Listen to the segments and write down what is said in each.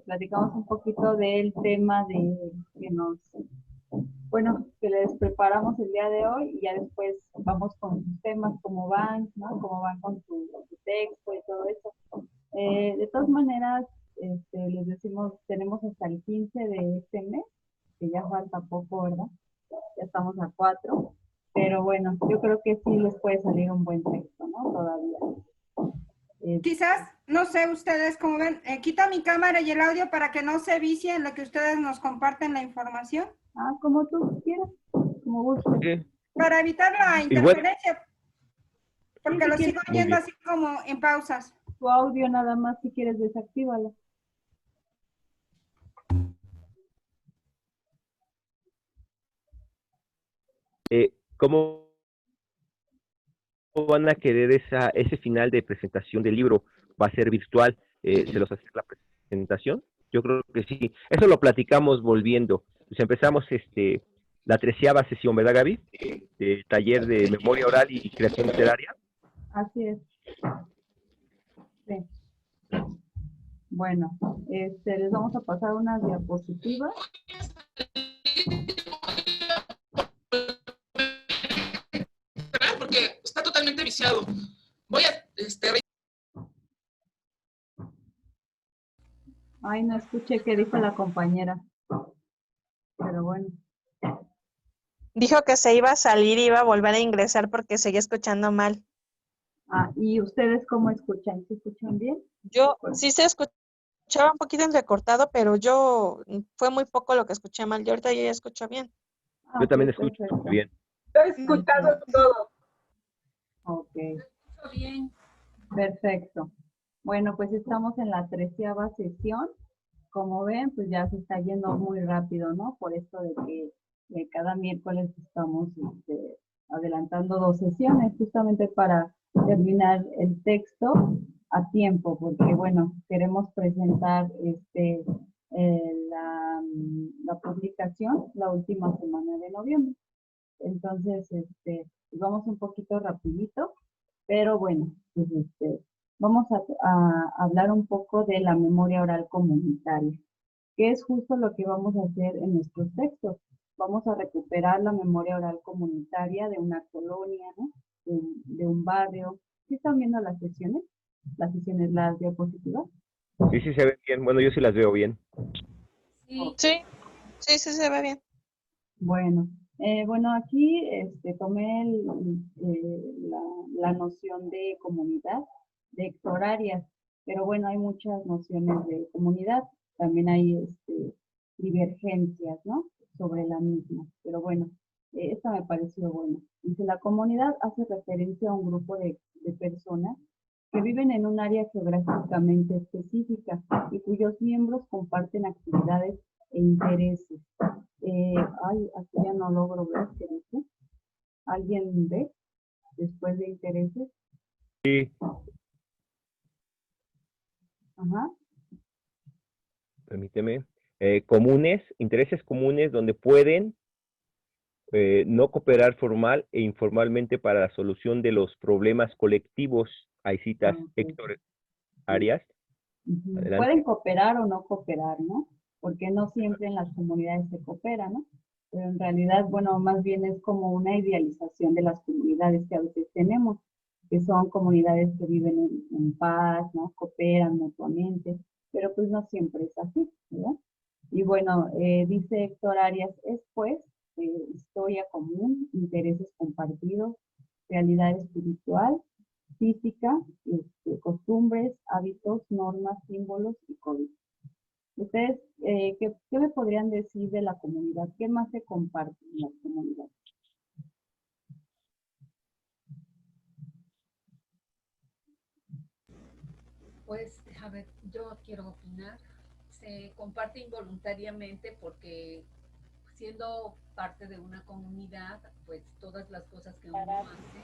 platicamos un poquito del tema bueno, que les preparamos el día de hoy y ya después vamos con sus temas, cómo van, ¿no? Cómo van con su texto y todo eso. De todas maneras, les decimos, tenemos hasta el 15 de este mes, que ya falta poco, ¿verdad? Ya estamos a 4, pero bueno, yo creo que sí les puede salir un buen texto, ¿no? Todavía. Quizás, no sé ustedes cómo ven, quito mi cámara y el audio para que no se vicie en lo que ustedes nos comparten la información. Como tú quieras, como gustes. Sí. Para evitar la Igual, interferencia, porque Sí, lo si sigo quieres, muy oyendo bien. así como en pausas. tu audio nada más, si quieres, desactívalo. ¿Cómo van a querer ese final de presentación del libro? ¿Va a ser virtual? ¿Se los hace la presentación? Yo creo que sí. Eso lo platicamos volviendo. Pues empezamos la 13ª sesión, ¿verdad, Gaby? De taller de memoria oral y creación literaria. Así es. Sí. Bueno, les vamos a pasar unas diapositivas. Porque está totalmente viciado. Voy a Ay, no escuché qué dijo la compañera. Pero bueno. Dijo que se iba a salir y iba a volver a ingresar porque seguía escuchando mal. ¿Y ustedes cómo escuchan? ¿Se escuchan bien? Yo sí se escuchaba un poquito entrecortado, pero fue muy poco lo que escuché mal. Yo ahorita ya escucho bien. Yo también escucho perfecto. bien. he escuchado todo. Ok, Bien. perfecto. Bueno, pues estamos en la 13ª sesión. Como ven, pues ya se está yendo muy rápido, ¿no? Por esto de que cada miércoles estamos adelantando 2 sesiones, justamente para terminar el texto a tiempo, porque bueno, queremos presentar la publicación la última semana de noviembre. Entonces, pues vamos un poquito rapidito, pero bueno, pues vamos a hablar un poco de la memoria oral comunitaria, que es justo lo que vamos a hacer en nuestros textos. Vamos a recuperar la memoria oral comunitaria de una colonia, ¿no? De un barrio. ¿Sí están viendo las sesiones? Las diapositivas. Sí, sí se ven bien. Bueno, yo sí las veo bien. Sí. Sí, se ve bien. Bueno, aquí tomé la noción de comunidad, de Héctor Arias, pero bueno, hay muchas nociones de comunidad, también hay divergencias, ¿no? Sobre la misma, pero bueno, esta me pareció buena. Dice, la comunidad hace referencia a un grupo de personas que viven en un área geográficamente específica y cuyos miembros comparten actividades e intereses. Aquí ya no logro ver qué dice. ¿Alguien ve después de intereses? Sí, Ajá. permíteme. Comunes, intereses comunes donde pueden no cooperar formal e informalmente para la solución de los problemas colectivos. Ahí citas Ok. Héctor Arias. Adelante. Pueden cooperar o no cooperar, ¿no? Porque no siempre en las comunidades se coopera, ¿no? Pero en realidad, bueno, más bien es como una idealización de las comunidades que a veces tenemos, que son comunidades que viven en paz, ¿no? Cooperan mutuamente, pero pues no siempre es así, ¿verdad? Y bueno, dice Héctor Arias, es pues historia común, intereses compartidos, realidad espiritual, física, costumbres, hábitos, normas, símbolos y códigos. Ustedes, ¿qué me podrían decir de la comunidad? ¿Qué más se comparte en la comunidad? Pues, a ver, yo quiero opinar. Se comparte involuntariamente porque siendo parte de una comunidad, pues todas las cosas que uno hace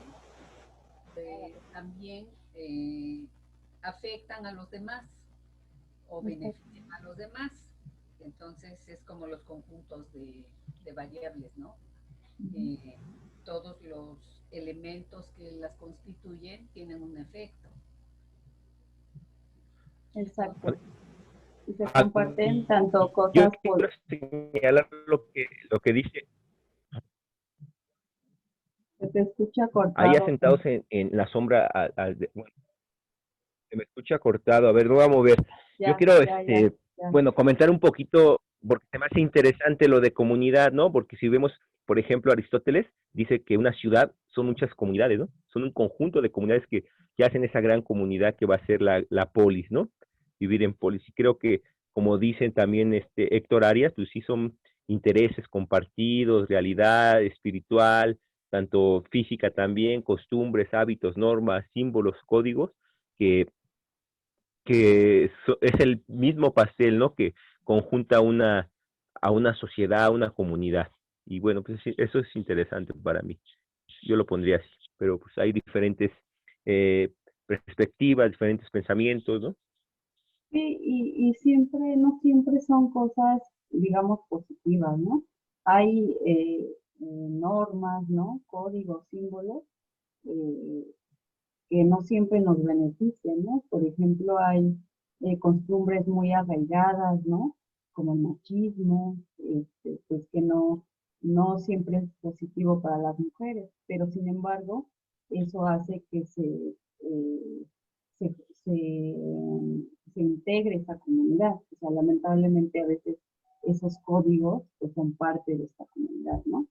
también afectan a los demás o benefician a los demás. Entonces es como los conjuntos de variables, ¿no? Todos los elementos que las constituyen tienen un efecto. Exacto. y se comparten tanto Yo cosas quiero señalar lo que dice. Se te escucha Ahí cortado. asentados en la sombra, bueno, se me escucha cortado. A ver, lo voy a mover. Yo Ya, quiero, ya. bueno, comentar un poquito, porque se me hace interesante lo de comunidad, ¿no? Porque si vemos, por ejemplo, Aristóteles dice que una ciudad son muchas comunidades, ¿no? Son un conjunto de comunidades que hacen esa gran comunidad que va a ser la polis, ¿no? Vivir en polis. Y creo que, como dicen también Héctor Arias, pues sí son intereses compartidos, realidad espiritual, tanto física también, costumbres, hábitos, normas, símbolos, códigos, que es el mismo pastel, ¿no? Que conjunta a una sociedad, a una comunidad. Y bueno, pues sí, eso es interesante para mí. Yo lo pondría así, pero pues hay diferentes perspectivas, diferentes pensamientos, ¿no? Sí, y siempre, no siempre son cosas, digamos, positivas, ¿no? Hay normas, ¿no? Códigos, símbolos, eh, que no siempre nos benefician, ¿no? Por ejemplo, hay costumbres muy arraigadas, ¿no? Como el machismo, pues que no siempre es positivo para las mujeres, pero sin embargo, eso hace que eh, se, se, se integre esa comunidad. O sea, lamentablemente a veces esos códigos pues, son parte de esta comunidad, ¿no?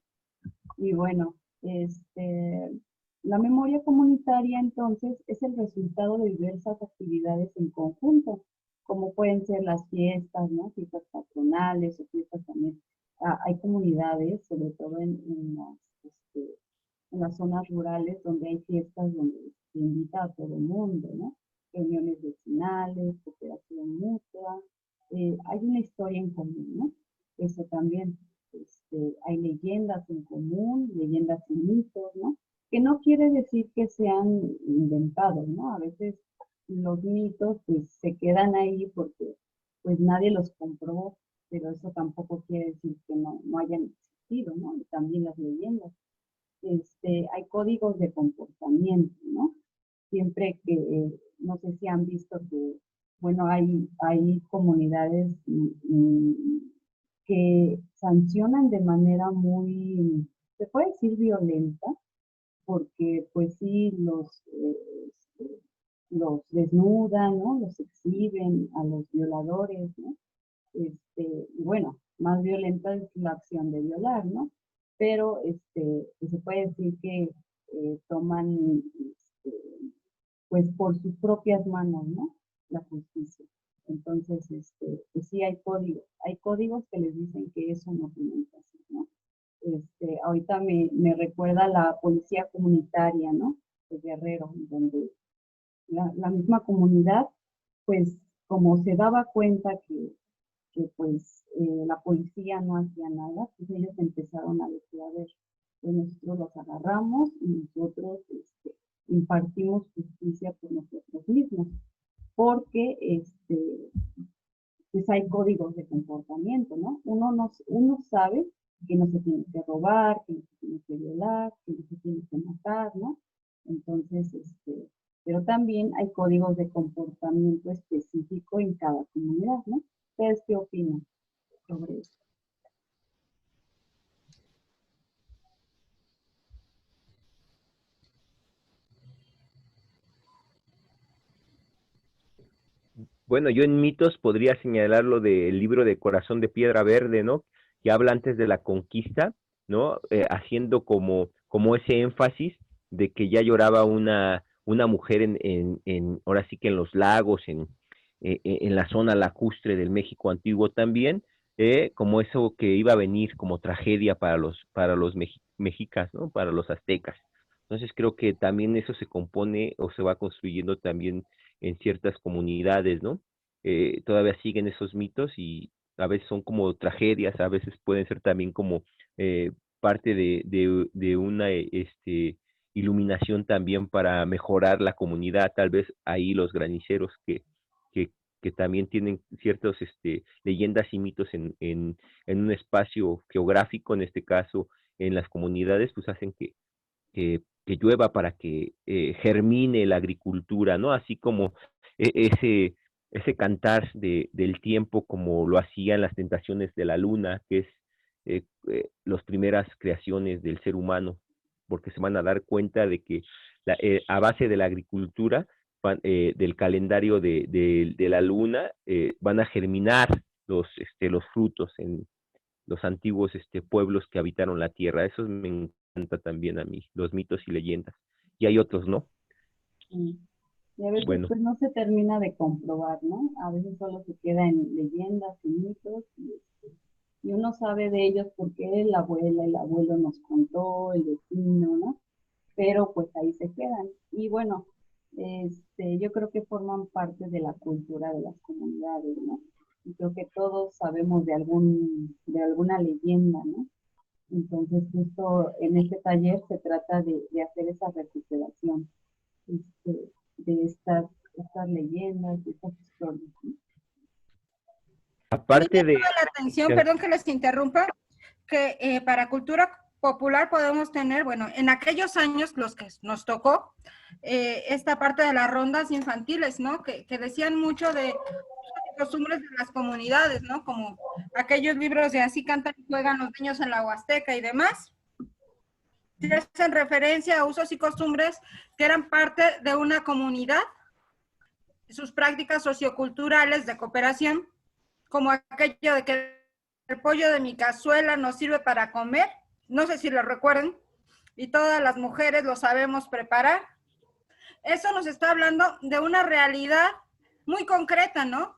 Y bueno, la memoria comunitaria entonces es el resultado de diversas actividades en conjunto, como pueden ser las fiestas, ¿no? Fiestas patronales o fiestas también. Hay comunidades, sobre todo en las zonas rurales, donde hay fiestas donde se invita a todo el mundo, ¿no? Reuniones vecinales, cooperación mutua. Hay una historia en común, ¿no? Eso también. Hay leyendas en común, leyendas y mitos, ¿no? Que no quiere decir que sean inventados, ¿no? A veces los mitos pues se quedan ahí porque pues nadie los comprobó, pero eso tampoco quiere decir que no hayan existido, ¿no? Y también las leyendas. Hay códigos de comportamiento, ¿no? Siempre que, no sé si han visto que, bueno, hay comunidades que sancionan de manera muy, se puede decir violenta, porque pues sí, los desnudan, ¿no? Los exhiben a los violadores, ¿no? Bueno, más violenta es la acción de violar, ¿no? Pero se puede decir que toman, pues por sus propias manos, ¿no? La justicia. Entonces, pues sí hay códigos que les dicen que eso no tienen que hacer, ¿no? Ahorita me recuerda la policía comunitaria, ¿no? De Guerrero, donde la misma comunidad, pues como se daba cuenta que pues la policía no hacía nada, pues ellos empezaron a decir, a ver, pues nosotros los agarramos y nosotros impartimos justicia por nosotros mismos, porque pues hay códigos de comportamiento, ¿no? Uno sabe que no se tiene que robar, que no se tiene que violar, que no se tiene que matar, ¿no? Entonces, pero también hay códigos de comportamiento específico en cada comunidad, ¿no? ¿Ustedes qué opinan sobre eso? Bueno, yo en mitos podría señalar lo del libro de Corazón de Piedra Verde, ¿no? Que habla antes de la conquista, ¿no? Haciendo como ese énfasis de que ya lloraba una mujer ahora sí que en los lagos, en la zona lacustre del México antiguo también, como eso que iba a venir como tragedia para los mexicas, ¿no? Para los aztecas. Entonces creo que también eso se compone o se va construyendo también en ciertas comunidades, ¿no? Todavía siguen esos mitos y a veces son como tragedias, a veces pueden ser también como parte de una iluminación también para mejorar la comunidad, tal vez ahí los graniceros que, que también tienen ciertas leyendas y mitos en un espacio geográfico, en este caso en las comunidades, pues hacen que llueva para que germine la agricultura, ¿no? Así como ese ese cantar del tiempo como lo hacían las tentaciones de la luna, que es las primeras creaciones del ser humano, porque se van a dar cuenta de que a base de la agricultura, del calendario de la luna, van a germinar los frutos en los antiguos pueblos que habitaron la tierra. Eso me encanta también a mí, los mitos y leyendas. Y hay otros, ¿no? Sí. Y a veces Bueno, pues no se termina de comprobar, ¿no? A veces solo se queda en leyendas y mitos y uno sabe de ellos porque la abuela, el abuelo nos contó, el vecino, ¿no? Pero pues ahí se quedan. Y bueno, yo creo que forman parte de la cultura de las comunidades, ¿no? Y creo que todos sabemos de alguna leyenda, ¿no? Entonces, justo en este taller se trata de hacer esa recuperación de estas leyendas, de estas historias, ¿no? A mí me aparte de... llama la atención, perdón que les interrumpa, que para cultura popular podemos tener, bueno, en aquellos años los que nos tocó, esta parte de las rondas infantiles, ¿no? Que decían mucho de costumbres de las comunidades, ¿no? Como aquellos libros de Así cantan y juegan los niños en la Huasteca y demás, que hacen referencia a usos y costumbres que eran parte de una comunidad, sus prácticas socioculturales de cooperación, como aquello de que el pollo de mi cazuela nos sirve para comer, no sé si lo recuerden, y todas las mujeres lo sabemos preparar. Eso nos está hablando de una realidad muy concreta, ¿no?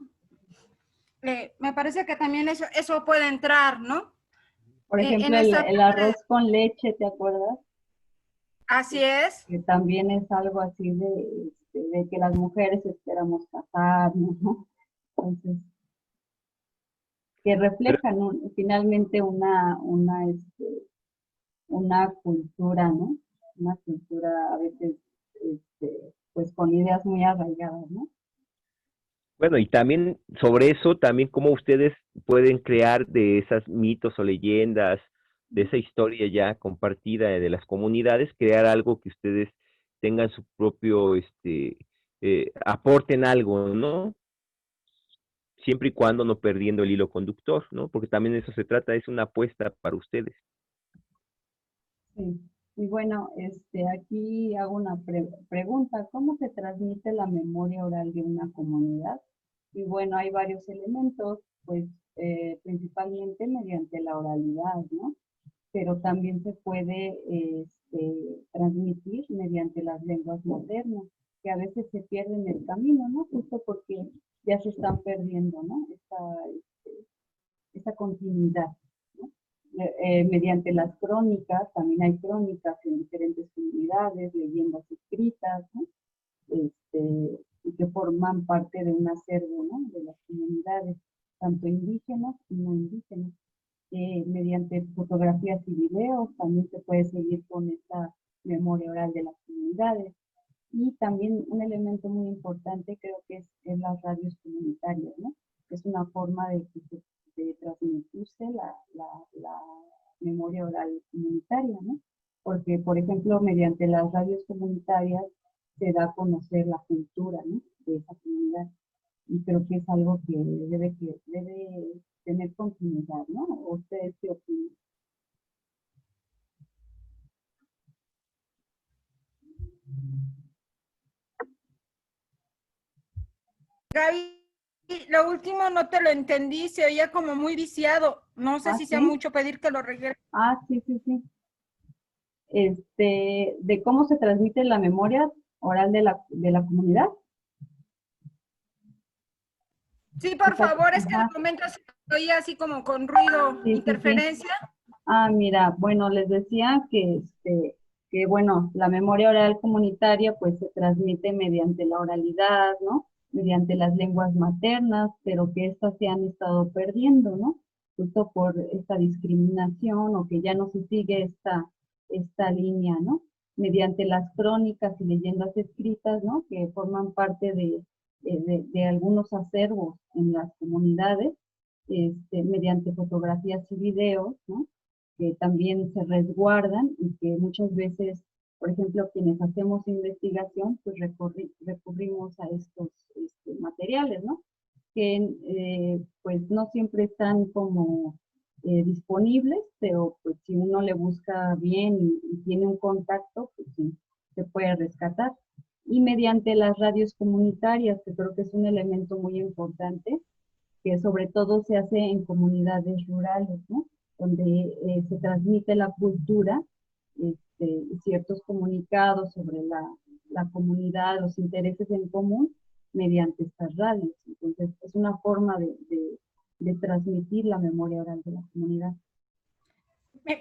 Me parece que también eso puede entrar, ¿no? Por ejemplo, En esta el arroz con leche, ¿te acuerdas? así es. Que también es algo así de que las mujeres esperamos casarnos, ¿no? Entonces, que reflejan finalmente una cultura, ¿no? Una cultura a veces, pues con ideas muy arraigadas, ¿no? Bueno, y también sobre eso, también cómo ustedes pueden crear de esas mitos o leyendas, de esa historia ya compartida de las comunidades, crear algo que ustedes tengan su propio, aporten algo, ¿no? Siempre y cuando no perdiendo el hilo conductor, ¿no? Porque también de eso se trata, es una apuesta para ustedes. Sí. Y bueno, aquí hago una pregunta. ¿Cómo se transmite la memoria oral de una comunidad? Y bueno, hay varios elementos, pues principalmente mediante la oralidad, ¿no? Pero también se puede transmitir mediante las lenguas modernas, que a veces se pierden el camino, ¿no? Justo porque ya se están perdiendo, ¿no? Esa continuidad, ¿no? Mediante las crónicas, también hay crónicas en diferentes comunidades, leyendas escritas, ¿no? Y que forman parte de un acervo, ¿no? De las comunidades, tanto indígenas y no indígenas. Mediante fotografías y videos también se puede seguir con esta memoria oral de las comunidades. Y también un elemento muy importante creo que es las radios comunitarias, ¿no? Es una forma de transmitirse la memoria oral comunitaria, ¿no? Porque, por ejemplo, mediante las radios comunitarias se da a conocer la cultura, ¿no? De esa comunidad. Y creo que es algo que debe tener continuidad, ¿no? ¿O ustedes qué opinan? Gaby, lo último no te lo entendí, se oía como muy viciado. No sé si sea ¿Sí? mucho pedir que lo regrese. Sí, sí, sí. De cómo se transmite la memoria oral de la comunidad. Sí, por favor, es que de momento se oía así como con ruido, Sí, sí, sí. interferencia. Mira, bueno, les decía que bueno, la memoria oral comunitaria pues se transmite mediante la oralidad, ¿no? Mediante las lenguas maternas, pero que estas se han estado perdiendo, ¿no? Justo por esta discriminación o que ya no se sigue esta línea, ¿no? Mediante las crónicas y leyendas escritas, ¿no? Que forman parte de algunos acervos en las comunidades, mediante fotografías y videos, ¿no? Que también se resguardan y que muchas veces por ejemplo, quienes hacemos investigación, pues recurrimos a estos materiales, ¿no? Que pues no siempre están como disponibles, pero pues si uno le busca bien y tiene un contacto, pues sí, se puede rescatar. Y mediante las radios comunitarias, que creo que es un elemento muy importante, que sobre todo se hace en comunidades rurales, ¿no? Donde se transmite la cultura, ciertos comunicados sobre la comunidad, los intereses en común, mediante estas radios. Entonces, es una forma de transmitir la memoria oral de la comunidad.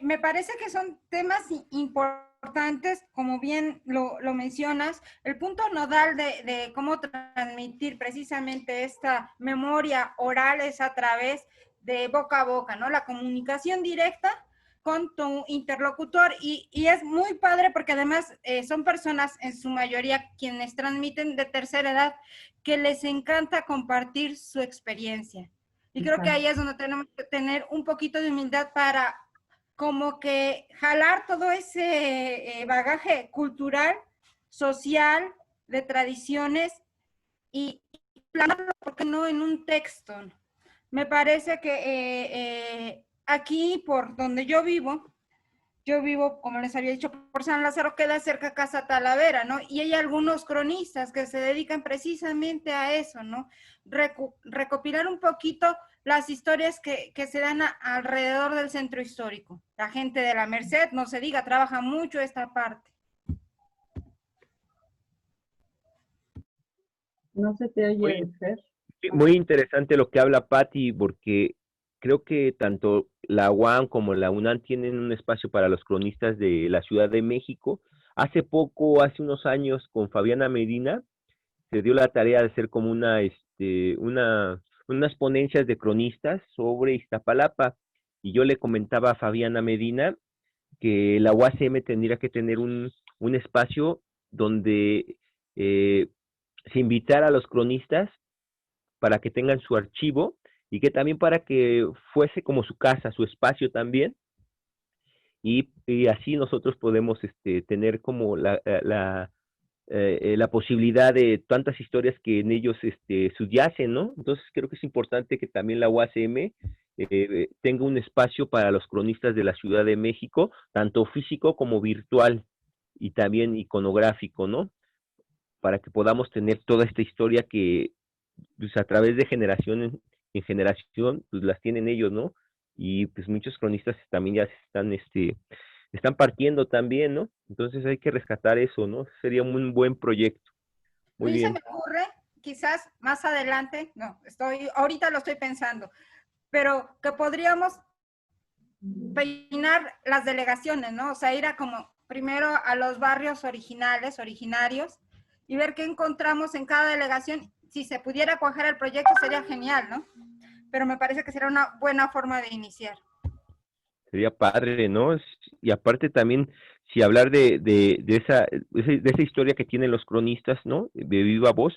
Me parece que son temas importantes, como bien lo mencionas. El punto nodal de cómo transmitir precisamente esta memoria oral es a través de boca a boca, ¿no? La comunicación directa con tu interlocutor y es muy padre porque además son personas en su mayoría quienes transmiten de tercera edad que les encanta compartir su experiencia. Y creo que ahí es donde tenemos que tener un poquito de humildad para como que jalar todo ese bagaje cultural, social, de tradiciones y plasmarlo, ¿por qué no?, en un texto. Me parece que aquí, por donde yo vivo, como les había dicho, por San Lázaro, queda cerca a Casa Talavera, ¿no? Y hay algunos cronistas que se dedican precisamente a eso, ¿no? Recopilar un poquito las historias que se dan alrededor del centro histórico. La gente de la Merced, no se diga, trabaja mucho esta parte. No se te oye, Fer. Muy interesante lo que habla Patti, porque creo que tanto la UAM como la UNAM tienen un espacio para los cronistas de la Ciudad de México. Hace unos años, con Fabiana Medina, se dio la tarea de hacer como unas ponencias de cronistas sobre Iztapalapa. Y yo le comentaba a Fabiana Medina que la UACM tendría que tener un espacio donde se invitara a los cronistas para que tengan su archivo y que también para que fuese como su casa, su espacio también, y así nosotros podemos tener como la posibilidad de tantas historias que en ellos subyacen, ¿no? Entonces creo que es importante que también la UACM tenga un espacio para los cronistas de la Ciudad de México, tanto físico como virtual y también iconográfico, ¿no? Para que podamos tener toda esta historia que pues a través de generación en generación, pues las tienen ellos, ¿no? Y pues muchos cronistas también ya están partiendo también, ¿no? Entonces hay que rescatar eso, ¿no? Sería un buen proyecto. A Muy mí se bien. me ocurre, quizás más adelante, ahorita lo estoy pensando, pero que podríamos peinar las delegaciones, ¿no? O sea, ir a como primero a los barrios originarios, y ver qué encontramos en cada delegación. Si se pudiera cuajar el proyecto sería genial, ¿no? Pero me parece que sería una buena forma de iniciar. Sería padre, ¿no? Y aparte también, si hablar de esa historia que tienen los cronistas, ¿no? De viva voz,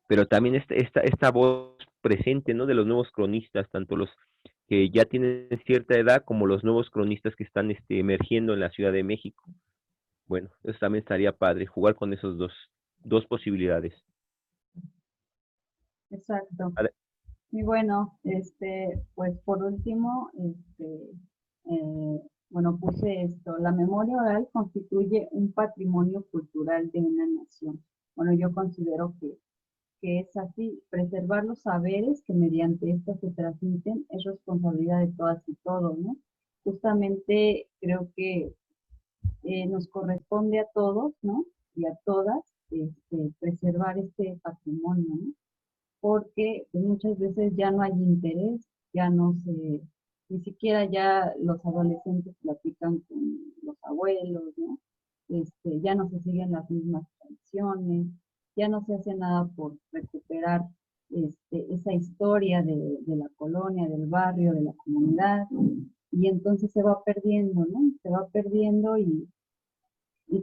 pero también esta voz presente, ¿no? De los nuevos cronistas, tanto los que ya tienen cierta edad como los nuevos cronistas que están emergiendo en la Ciudad de México. Bueno, eso también estaría padre, jugar con esos dos posibilidades. Exacto. Y bueno, pues por último, bueno, puse esto: la memoria oral constituye un patrimonio cultural de una nación. Bueno, yo considero que es así. Preservar los saberes que mediante estos se transmiten es responsabilidad de todas y todos, ¿no? Justamente creo que nos corresponde a todos, ¿no? Y a todas, preservar este patrimonio, ¿no? Porque pues, muchas veces ya no hay interés, ya no se, ni siquiera ya los adolescentes platican con los abuelos, ¿no? Ya no se siguen las mismas tradiciones, ya no se hace nada por recuperar esa historia de la colonia, del barrio, de la comunidad, y entonces se va perdiendo, ¿no? Se va perdiendo y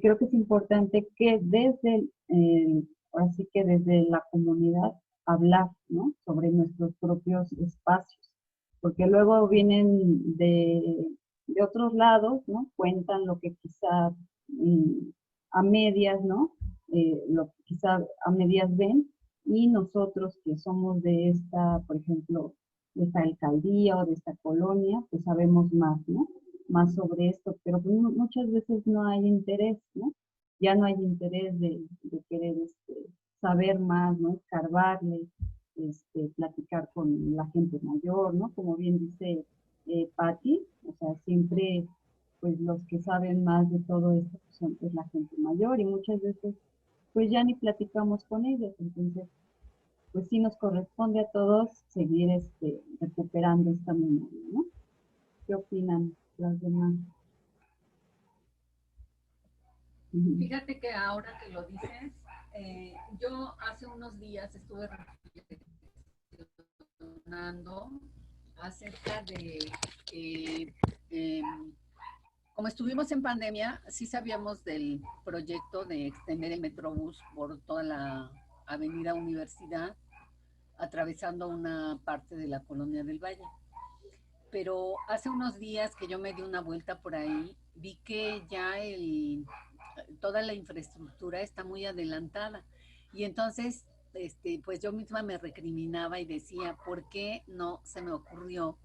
creo que es importante que ahora sí que desde la comunidad hablar, ¿no? Sobre nuestros propios espacios, porque luego vienen de otros lados, ¿no? Cuentan lo que quizás a medias, ¿no? Quizá a medias ven, y nosotros que somos de esta, por ejemplo, de esta alcaldía o de esta colonia, pues sabemos más, ¿no? Más sobre esto, pero pues, muchas veces no hay interés, ¿no? Ya no hay interés de querer saber más, ¿no? Escarbarle, platicar con la gente mayor, ¿no? Como bien dice Patti, o sea, siempre pues los que saben más de todo esto pues, es la gente mayor, y muchas veces pues ya ni platicamos con ellos, entonces pues sí nos corresponde a todos seguir recuperando esta memoria, ¿no? ¿Qué opinan las demás? Fíjate que ahora que lo dices, yo hace unos días estuve reflexionando acerca de, como estuvimos en pandemia, sí sabíamos del proyecto de extender el Metrobús por toda la Avenida Universidad, atravesando una parte de la Colonia del Valle. Pero hace unos días que yo me di una vuelta por ahí, vi que ya toda la infraestructura está muy adelantada. Y entonces, pues yo misma me recriminaba y decía, ¿por qué no se me ocurrió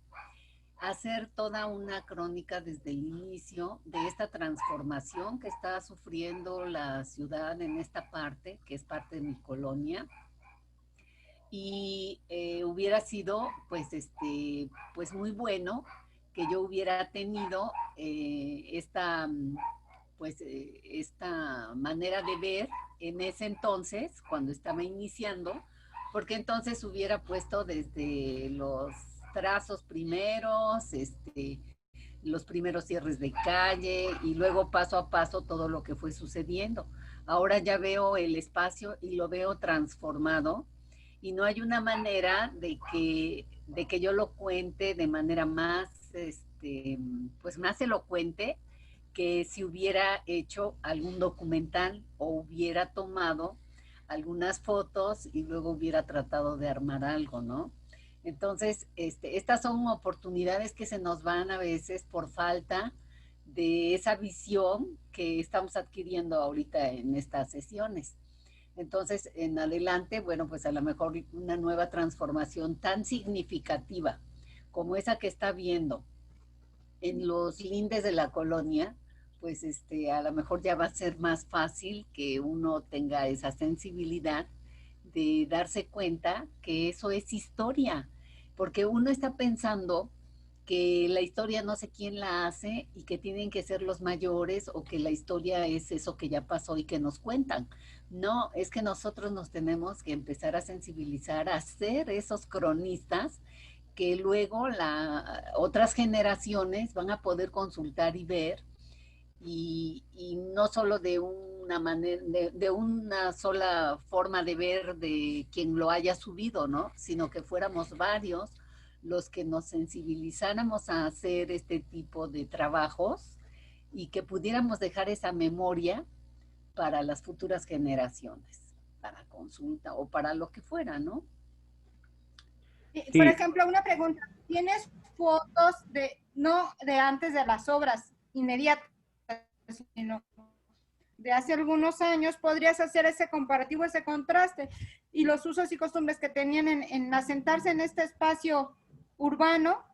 hacer toda una crónica desde el inicio de esta transformación que está sufriendo la ciudad en esta parte, que es parte de mi colonia? Y hubiera sido pues muy bueno que yo hubiera tenido esta manera de ver en ese entonces, cuando estaba iniciando, porque entonces hubiera puesto desde los trazos primeros, los primeros cierres de calle, y luego paso a paso todo lo que fue sucediendo. Ahora ya veo el espacio y lo veo transformado, y no hay una manera de que yo lo cuente de manera más, pues más elocuente, que si hubiera hecho algún documental o hubiera tomado algunas fotos y luego hubiera tratado de armar algo, ¿no? Entonces, estas son oportunidades que se nos van a veces por falta de esa visión que estamos adquiriendo ahorita en estas sesiones. Entonces, en adelante, bueno, pues a lo mejor una nueva transformación tan significativa como esa que está viendo en los lindes de la colonia, pues a lo mejor ya va a ser más fácil que uno tenga esa sensibilidad de darse cuenta que eso es historia, porque uno está pensando que la historia no sé quién la hace y que tienen que ser los mayores, o que la historia es eso que ya pasó y que nos cuentan. No, es que nosotros nos tenemos que empezar a sensibilizar, a ser esos cronistas que luego otras generaciones van a poder consultar y ver, y no solo de una manera, de una sola forma de ver de quien lo haya subido, ¿no? Sino que fuéramos varios los que nos sensibilizáramos a hacer este tipo de trabajos, y que pudiéramos dejar esa memoria para las futuras generaciones, para consulta o para lo que fuera, ¿no? Por Sí, ejemplo, una pregunta. ¿Tienes fotos no de antes de las obras inmediatas, sino de hace algunos años? Podrías hacer ese comparativo, ese contraste, y los usos y costumbres que tenían en asentarse en este espacio urbano,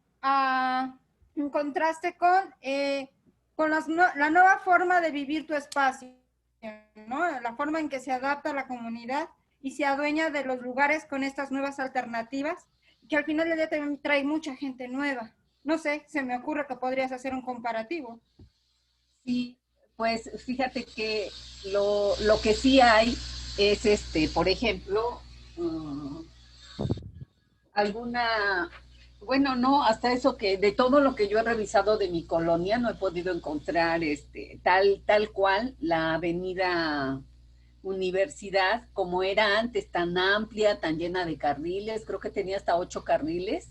en contraste con la nueva forma de vivir tu espacio, ¿no? La forma en que se adapta a la comunidad y se adueña de los lugares con estas nuevas alternativas, que al final del día también trae mucha gente nueva. No sé, se me ocurre que podrías hacer un comparativo. Sí, pues fíjate que lo que sí hay es, por ejemplo, alguna, bueno, no, hasta eso, que de todo lo que yo he revisado de mi colonia no he podido encontrar tal cual la avenida Universidad como era antes, tan amplia, tan llena de carriles. Creo que tenía hasta 8 carriles,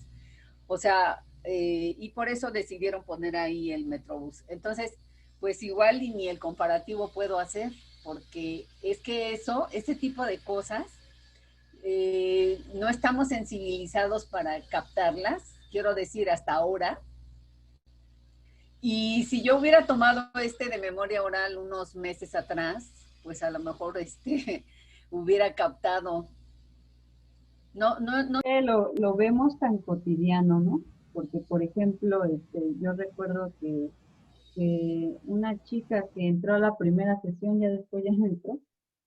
o sea, y por eso decidieron poner ahí el Metrobús. Entonces, pues igual y ni el comparativo puedo hacer, porque es que ese tipo de cosas, no estamos sensibilizados para captarlas, quiero decir, hasta ahora. Y si yo hubiera tomado de memoria oral unos meses atrás, pues a lo mejor hubiera captado. No, no, no. Lo vemos tan cotidiano, ¿no? Porque, por ejemplo, yo recuerdo que una chica que entró a la primera sesión, ya después ya no entró,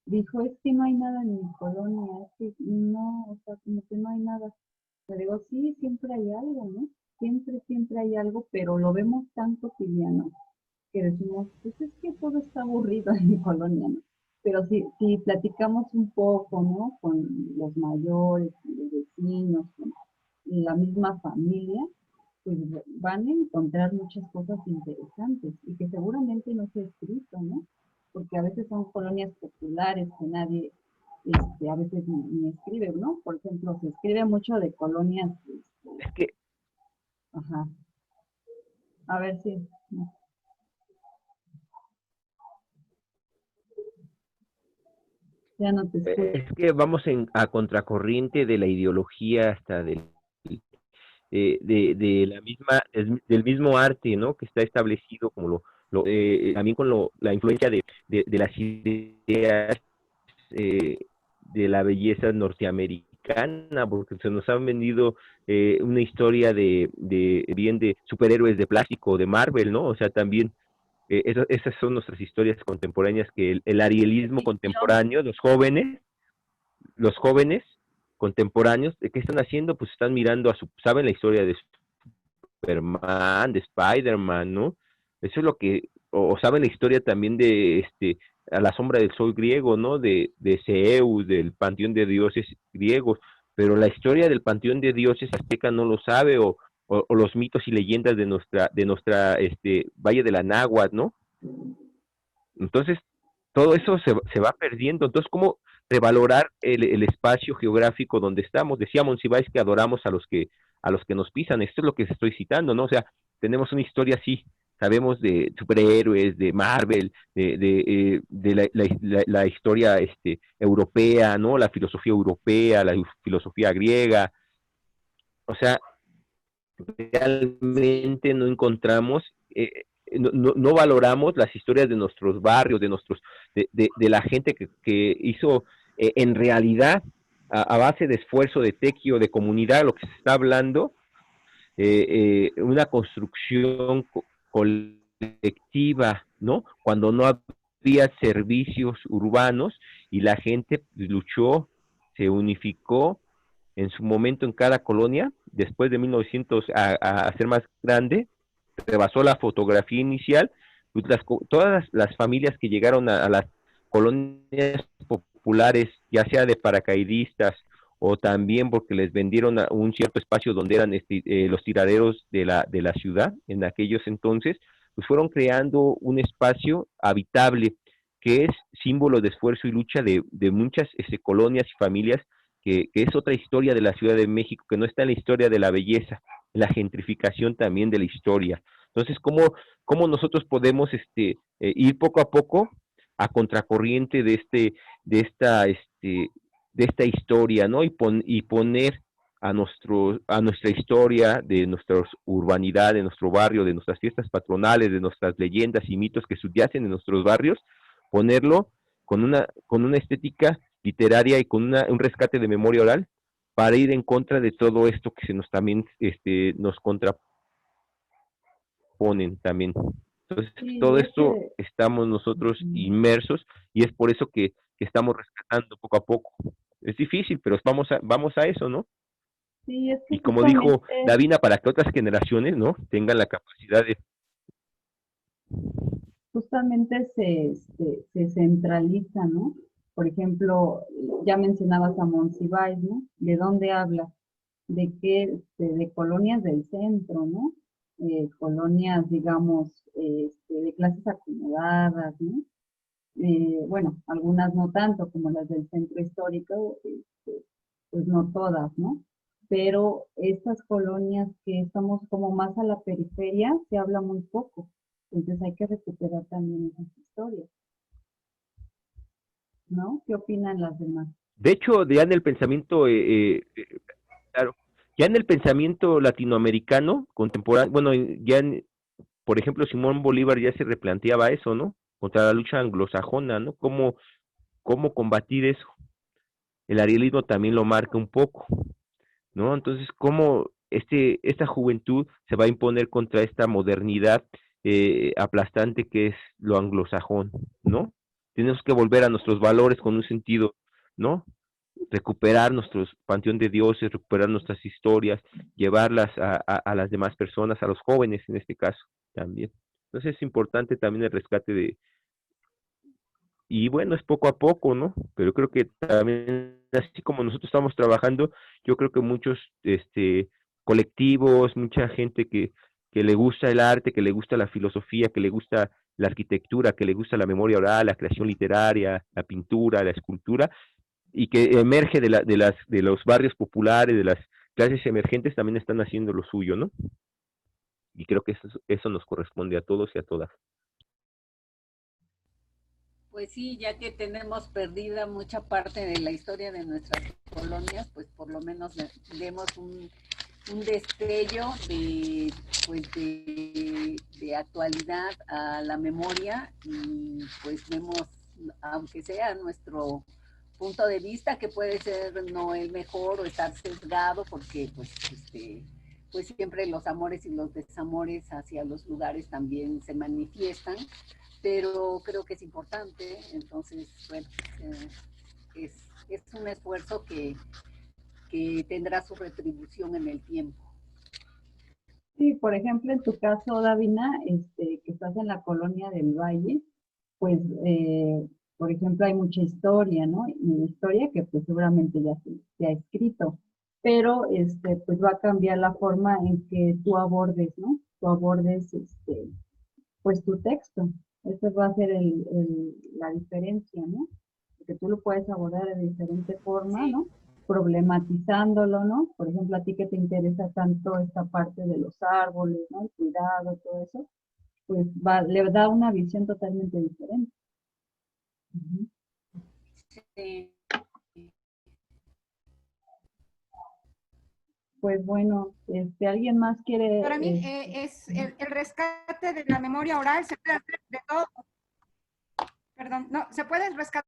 dijo, es que no hay nada en mi colonia, es que no, o sea, como que no hay nada. Le digo, sí, siempre hay algo, ¿no? Siempre hay algo, pero lo vemos tan cotidiano que decimos, pues es que todo está aburrido en mi colonia, ¿no? Pero si platicamos un poco, ¿no? Con los mayores, con los vecinos, con la misma familia, pues van a encontrar muchas cosas interesantes y que seguramente no se ha escrito, ¿no? Porque a veces son colonias populares que nadie, a veces ni escribe, ¿no? Por ejemplo, se escribe mucho de colonias, Es que ajá, a ver si, ya no te escucho. Es que vamos a contracorriente de la ideología hasta de la misma, del mismo arte, ¿no? Que está establecido como también con la influencia de las ideas de la belleza norteamericana, porque se nos han vendido una historia bien de superhéroes de plástico, de Marvel, ¿no? O sea, también esas son nuestras historias contemporáneas, que el arielismo contemporáneo, los jóvenes contemporáneos, ¿qué están haciendo? Pues están mirando saben la historia de Superman, de Spider-Man, ¿no? Eso es lo que, o saben la historia también de a la sombra del sol griego, ¿no? De Zeus, del panteón de dioses griegos, pero la historia del panteón de dioses azteca no lo sabe, o los mitos y leyendas de nuestra Valle de la Náhuatl, ¿no? Entonces, todo eso se va perdiendo. Entonces, ¿cómo revalorar el espacio geográfico donde estamos? Decía Monsiváis que adoramos a los que nos pisan. Esto es lo que estoy citando, ¿no? O sea, tenemos una historia así, sabemos de superhéroes, de Marvel, de la historia europea, ¿no? La filosofía europea, la filosofía griega. O sea, realmente no encontramos, no valoramos las historias de nuestros barrios, de la gente que hizo en realidad a base de esfuerzo, de tequio, de comunidad, lo que se está hablando, una construcción colectiva, ¿no? Cuando no había servicios urbanos y la gente luchó, se unificó en su momento en cada colonia, después de 1900 a ser más grande, rebasó la fotografía inicial, pues todas las familias que llegaron a las colonias populares, ya sea de paracaidistas o también porque les vendieron un cierto espacio donde eran los tiraderos de la ciudad en aquellos entonces, pues fueron creando un espacio habitable que es símbolo de esfuerzo y lucha de muchas colonias y familias, que es otra historia de la Ciudad de México, que no está en la historia de la belleza, la gentrificación también de la historia. Entonces, ¿cómo nosotros podemos ir poco a poco a contracorriente de esta historia, ¿no? Y poner a nuestra historia, de nuestra urbanidad, de nuestro barrio, de nuestras fiestas patronales, de nuestras leyendas y mitos que subyacen en nuestros barrios, ponerlo con una estética literaria y con un rescate de memoria oral para ir en contra de todo esto que también nos contraponen también. Entonces, Sí, todo esto estamos nosotros inmersos, y es por eso que estamos rescatando poco a poco. Es difícil, pero vamos a eso, ¿no? sí, es que Y como dijo justamente, Davina, para que otras generaciones, ¿no? Tengan la capacidad de... justamente se centraliza, ¿no? Por ejemplo, ya mencionabas a Monsiváis, ¿no? ¿De dónde habla? De qué, de colonias del centro, ¿no? Colonias, digamos, de clases acomodadas, ¿no? Bueno, algunas no tanto como las del centro histórico, pues no todas, ¿no? Pero estas colonias que estamos como más a la periferia, se habla muy poco. Entonces hay que recuperar también esas historias, ¿no? ¿Qué opinan las demás? De hecho, ya en el pensamiento, claro, ya en el pensamiento latinoamericano contemporáneo, bueno, ya por ejemplo, Simón Bolívar ya se replanteaba eso, ¿no? Contra la lucha anglosajona, ¿no? ¿Cómo combatir eso? El arielismo también lo marca un poco, ¿no? Entonces, ¿cómo esta juventud se va a imponer contra esta modernidad aplastante que es lo anglosajón, ¿no? Tenemos que volver a nuestros valores con un sentido, ¿no? Recuperar nuestro panteón de dioses, recuperar nuestras historias, llevarlas a las demás personas, a los jóvenes en este caso también. Entonces es importante también el rescate y bueno, es poco a poco, ¿no? Pero creo que también, así como nosotros estamos trabajando, yo creo que muchos colectivos, mucha gente que le gusta el arte, que le gusta la filosofía, que le gusta la arquitectura, que le gusta la memoria oral, la creación literaria, la pintura, la escultura, y que emerge de los barrios populares, de las clases emergentes, también están haciendo lo suyo, ¿no? Y creo que eso nos corresponde a todos y a todas. Pues sí, ya que tenemos perdida mucha parte de la historia de nuestras colonias, pues por lo menos demos un destello pues de actualidad a la memoria y pues vemos, aunque sea nuestro punto de vista, que puede ser no el mejor o estar sesgado, porque pues siempre los amores y los desamores hacia los lugares también se manifiestan, pero creo que es importante. Entonces, bueno, es un esfuerzo que tendrá su retribución en el tiempo. Sí, por ejemplo, en tu caso, Davina, que estás en la colonia del Valle, pues, por ejemplo, hay mucha historia, ¿no? Y historia que pues seguramente ya se ha escrito, pero pues va a cambiar la forma en que tú abordes, ¿no? Tú abordes, pues tu texto. Esa va a ser la diferencia, ¿no? Porque tú lo puedes abordar de diferente forma, Sí. ¿no? Problematizándolo, ¿no? Por ejemplo, a ti que te interesa tanto esta parte de los árboles, ¿no? El cuidado, todo eso, pues le da una visión totalmente diferente. Ujú. Sí. Pues bueno, ¿alguien más quiere? Para mí es el rescate de la memoria oral, se puede hacer de todo. Perdón, no, se puede rescatar.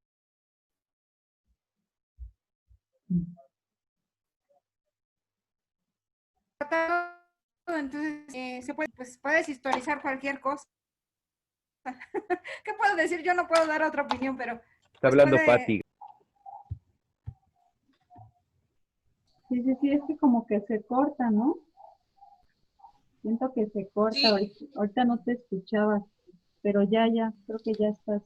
Entonces, se puede, pues puedes historizar cualquier cosa. ¿Qué puedo decir? Yo no puedo dar otra opinión, pero Está pues hablando puede. Patti. Sí, es que como que se corta, ¿no? Siento que se corta, Sí, ahorita no te escuchabas, pero ya, creo que ya estás.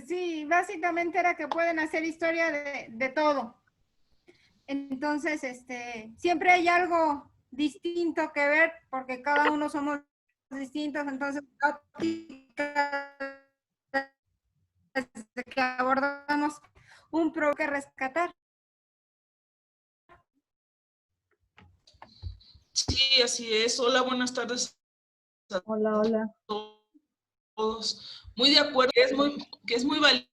Sí, básicamente era que pueden hacer historia de todo. Entonces, siempre hay algo distinto que ver, porque cada uno somos distintos, entonces desde que abordamos un problema que rescatar. sí, así es. Hola, buenas tardes a Hola. todos. Muy de acuerdo, que es muy valioso.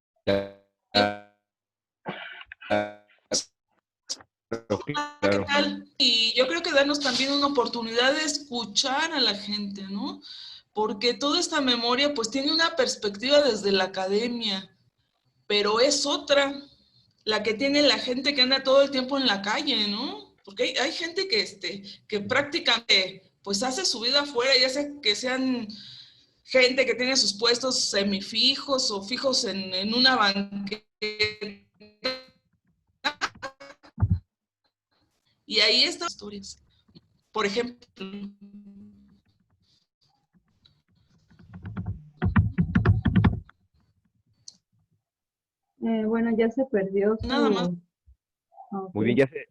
¿Qué Claro. tal? Y yo creo que darnos también una oportunidad de escuchar a la gente, ¿no? Porque toda esta memoria pues tiene una perspectiva desde la academia, pero es otra, la que tiene la gente que anda todo el tiempo en la calle, ¿no? Porque hay gente que prácticamente pues hace su vida afuera, ya sea que sean gente que tiene sus puestos semifijos o fijos en una banqueta. Y ahí están las historias. Por ejemplo, Bueno, ya se perdió nada más. su. Ok. Muy bien, ya sé.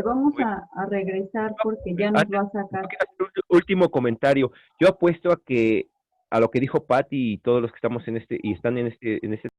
Vamos Muy a regresar porque ya nos va a sacar. quiero hacer un último comentario. Yo apuesto a lo que dijo Patti y todos los que estamos y están en este